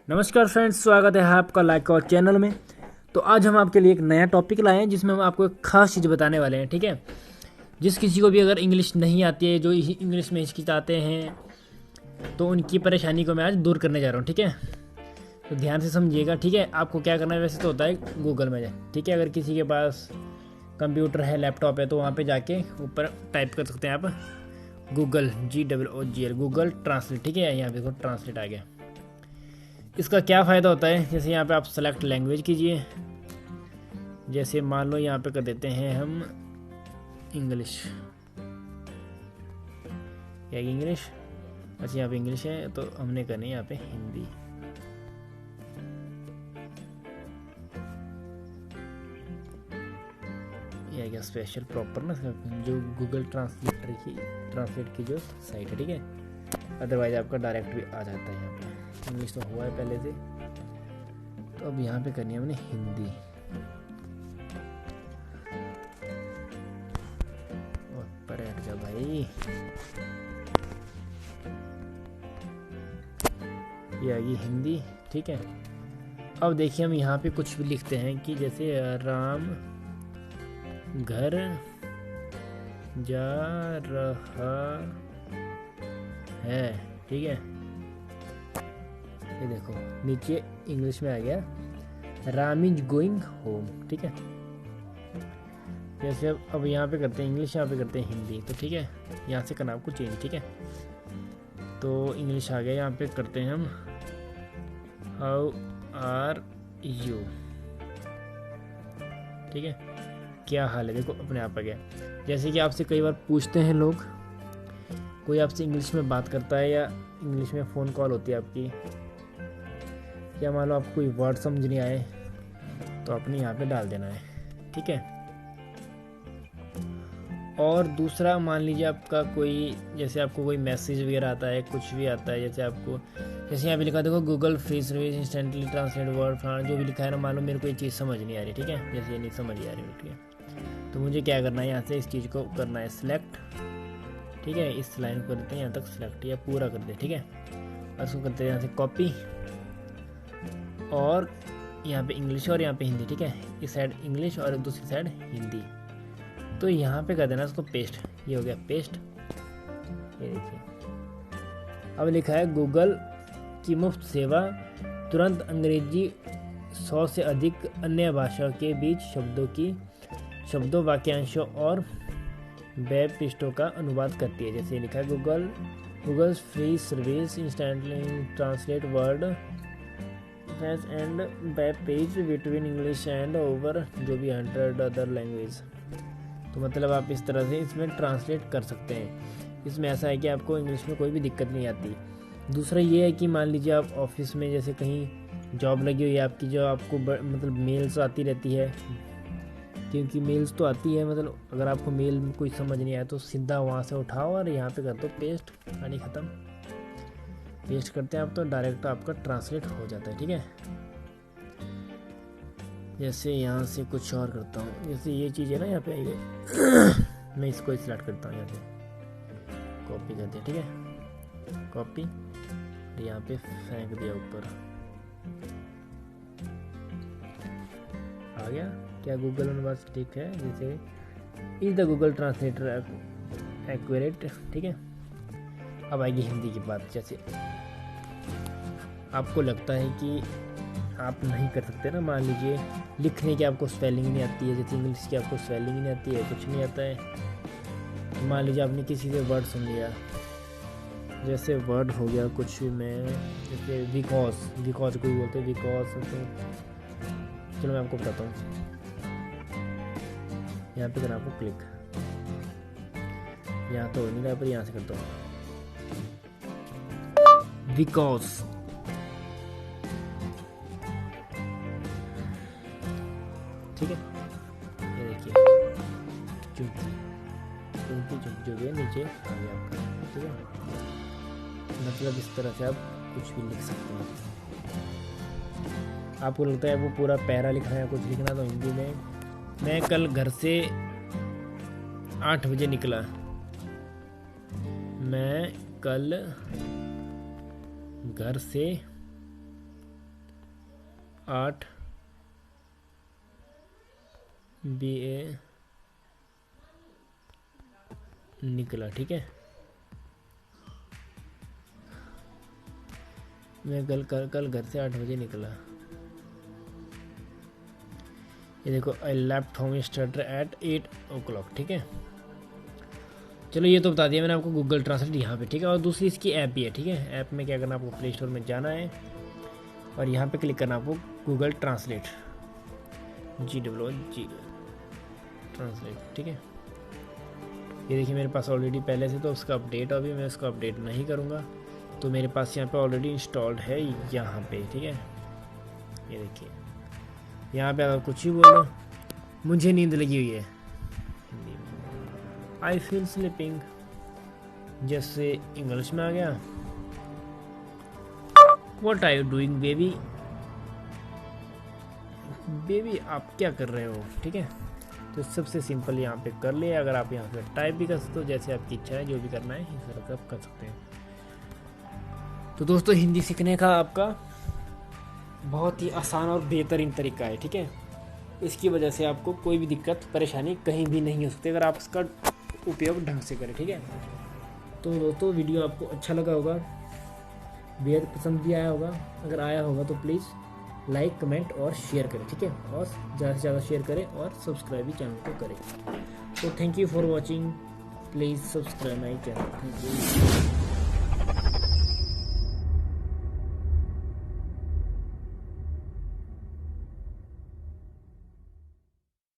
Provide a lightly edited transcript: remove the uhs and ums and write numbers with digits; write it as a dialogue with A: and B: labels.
A: नमस्कार फ्रेंड्स, स्वागत है आपका लाइक और चैनल में। तो आज हम आपके लिए एक नया टॉपिक लाए हैं जिसमें हम आपको एक खास चीज़ बताने वाले हैं। ठीक है, जिस किसी को भी अगर इंग्लिश नहीं आती है, जो इंग्लिश में हिचकिचाते हैं, तो उनकी परेशानी को मैं आज दूर करने जा रहा हूँ। ठीक है, तो ध्यान से समझिएगा। ठीक है, आपको क्या करना है, वैसे तो होता है गूगल में। ठीक है, अगर किसी के पास कंप्यूटर है, लैपटॉप है, तो वहाँ पर जाके ऊपर टाइप कर सकते हैं आप गूगल, GOOGL, गूगल ट्रांसलेट। ठीक है, यहाँ पे देखो ट्रांसलेट आ गया। इसका क्या फ़ायदा होता है, जैसे यहाँ पे आप सेलेक्ट लैंग्वेज कीजिए। जैसे मान लो यहाँ पे कर देते हैं हम इंग्लिश, या इंग्लिश। अच्छा, यहाँ पे इंग्लिश है तो हमने करनी है यहाँ पे हिंदी। यह क्या स्पेशल प्रॉपर ना, जो गूगल ट्रांसलेट की जो साइट है। ठीक है, अदरवाइज आपका डायरेक्ट भी आ जाता है। यहाँ पे इंग्लिश तो हुआ है पहले से, तो अब यहाँ पे करनी है हमने हिंदी। और पर हट जा भाई, ये आ गई हिंदी। ठीक है, अब देखिए हम यहाँ पे कुछ भी लिखते हैं कि जैसे राम घर जा रहा है। ठीक है, ये देखो नीचे इंग्लिश में आ गया, राम इज गोइंग होम। ठीक है, जैसे अब यहाँ पे करते हैं इंग्लिश, यहाँ पे करते हैं हिंदी। तो ठीक है, यहाँ से करना आपको चेंज। ठीक है, तो इंग्लिश आ गया, यहाँ पे करते हैं हम हाउ आर यू। ठीक है, क्या हाल है, देखो अपने आप आ गया। जैसे कि आपसे कई बार पूछते हैं लोग, कोई आपसे इंग्लिश में बात करता है या इंग्लिश में फ़ोन कॉल होती है आपकी, या मान लो आपको कोई वर्ड समझ नहीं आए, तो अपने यहाँ पे डाल देना है। ठीक है, और दूसरा मान लीजिए आपका कोई, जैसे आपको कोई मैसेज वगैरह आता है, कुछ भी आता है, जैसे आपको जैसे यहाँ पे लिखा देखो Google free service instantly translate word France, जो भी लिखा है ना, मान लो मेरे को ये चीज़ समझ नहीं आ रही। ठीक है, जैसे ये नहीं समझ आ रही। ठीक है, तो मुझे क्या करना है, यहाँ से इस चीज़ को करना है सिलेक्ट। ठीक है, इस लाइन को करते हैं यहाँ तक सिलेक्ट, या पूरा कर दे। ठीक है, और उसको करते हैं यहाँ से कॉपी, और यहाँ पे इंग्लिश और यहाँ पे हिंदी। ठीक है, इस साइड इंग्लिश और दूसरी साइड हिंदी। तो यहाँ पे कर देना इसको पेस्ट। ये हो गया पेस्ट। ये देखिए, अब लिखा है गूगल की मुफ्त सेवा, तुरंत अंग्रेजी 100 से अधिक अन्य भाषाओं के बीच शब्दों, वाक्यांशों और वेब पृष्ठों का अनुवाद करती है। जैसे लिखा है Google free service instantly translate word and web page between English and over जो भी 100 अदर लैंग्वेज। तो मतलब आप इस तरह से इसमें ट्रांसलेट कर सकते हैं। इसमें ऐसा है कि आपको इंग्लिश में कोई भी दिक्कत नहीं आती। दूसरा ये है कि मान लीजिए आप ऑफिस में जैसे कहीं जॉब लगी हुई है आपकी, जो आपको मतलब मेल्स आती रहती है, क्योंकि मेल्स तो आती है, मतलब अगर आपको मेल में कोई समझ नहीं आया तो सीधा वहाँ से उठाओ और यहाँ पे कर दो पेस्ट, कहानी ख़त्म। पेस्ट करते हैं आप तो डायरेक्ट आपका ट्रांसलेट हो जाता है। ठीक है, जैसे यहाँ से कुछ और करता हूँ, जैसे ये चीज़ है ना यहाँ पे आई गई मैं इसको सिलेक्ट करता हूँ, यहाँ से कॉपी कर दिया। ठीक है, कॉपी, यहाँ पे फेंक दिया ऊपर, आ गया। क्या गूगल अनुवाद ठीक है, जैसे is the Google translator accurate. ठीक है, अब आएगी हिंदी की बात। जैसे आपको लगता है कि आप नहीं कर सकते ना, मान लीजिए लिखने की आपको स्पेलिंग नहीं आती है, जैसे इंग्लिश की आपको स्पेलिंग नहीं आती है, कुछ नहीं आता है। मान लीजिए आपने किसी से वर्ड सुन लिया, जैसे वर्ड हो गया कुछ भी, मैं जैसे बिकॉज कोई बोलते हैं बिकॉज, तो चलो मैं आपको बताता हूँ। यहाँ पे करना आपको क्लिक, यहाँ तो हो नहीं रहा, पर यहाँ से करता हूँ बिकॉज। ठीक है, ये देखिए चुंकी जो भी है नीचे आ गया आपका। ठीक है, मतलब इस तरह से आप कुछ भी लिख सकते हैं। आपको लगता है वो पूरा पैरा लिखना है, कुछ लिखना, तो हिंदी में। मैं कल घर से 8 बजे निकला, मैं कल घर से 8 BA निकला। ठीक है, मैं कल घर से 8 बजे निकला। ये देखो, I left home starter at 8 o'clock। ठीक है, चलो ये तो बता दिया मैंने आपको गूगल ट्रांसलेट यहाँ पे। ठीक है, और दूसरी इसकी ऐप भी है। ठीक है, ऐप में क्या करना, आपको प्ले स्टोर में जाना है और यहाँ पे क्लिक करना आपको गूगल ट्रांसलेट, GWG ट्रांसलेट। ठीक है, ये देखिए मेरे पास ऑलरेडी पहले से तो उसका अपडेट, अभी मैं उसका अपडेट नहीं करूँगा, तो मेरे पास यहाँ पे ऑलरेडी इंस्टॉल्ड है यहाँ पे। ठीक है, ये देखिए यहाँ पे अगर कुछ ही बोलो, मुझे नींद लगी हुई है, आई फील स्लीपिंग, जैसे इंग्लिश में आ गया, what are you doing baby, baby आप क्या कर रहे हो। ठीक है, तो सबसे सिंपल यहाँ पे कर ले। अगर आप यहाँ पे टाइप भी कर सकते हो, जैसे आपकी इच्छा है, जो भी करना है इस तरह आप कर सकते हैं। तो दोस्तों, हिंदी सीखने का आपका बहुत ही आसान और बेहतरीन तरीका है। ठीक है, इसकी वजह से आपको कोई भी दिक्कत परेशानी कहीं भी नहीं हो सकती, अगर आप इसका उपयोग ढंग से करें। ठीक है, तो दोस्तों वीडियो आपको अच्छा लगा होगा, बेहद पसंद भी आया होगा। अगर आया होगा तो प्लीज़ लाइक, कमेंट और शेयर करें। ठीक है, और ज़्यादा से ज़्यादा शेयर करें और सब्सक्राइब भी चैनल को करें। तो thank you for watching, please subscribe my channel. Thank you.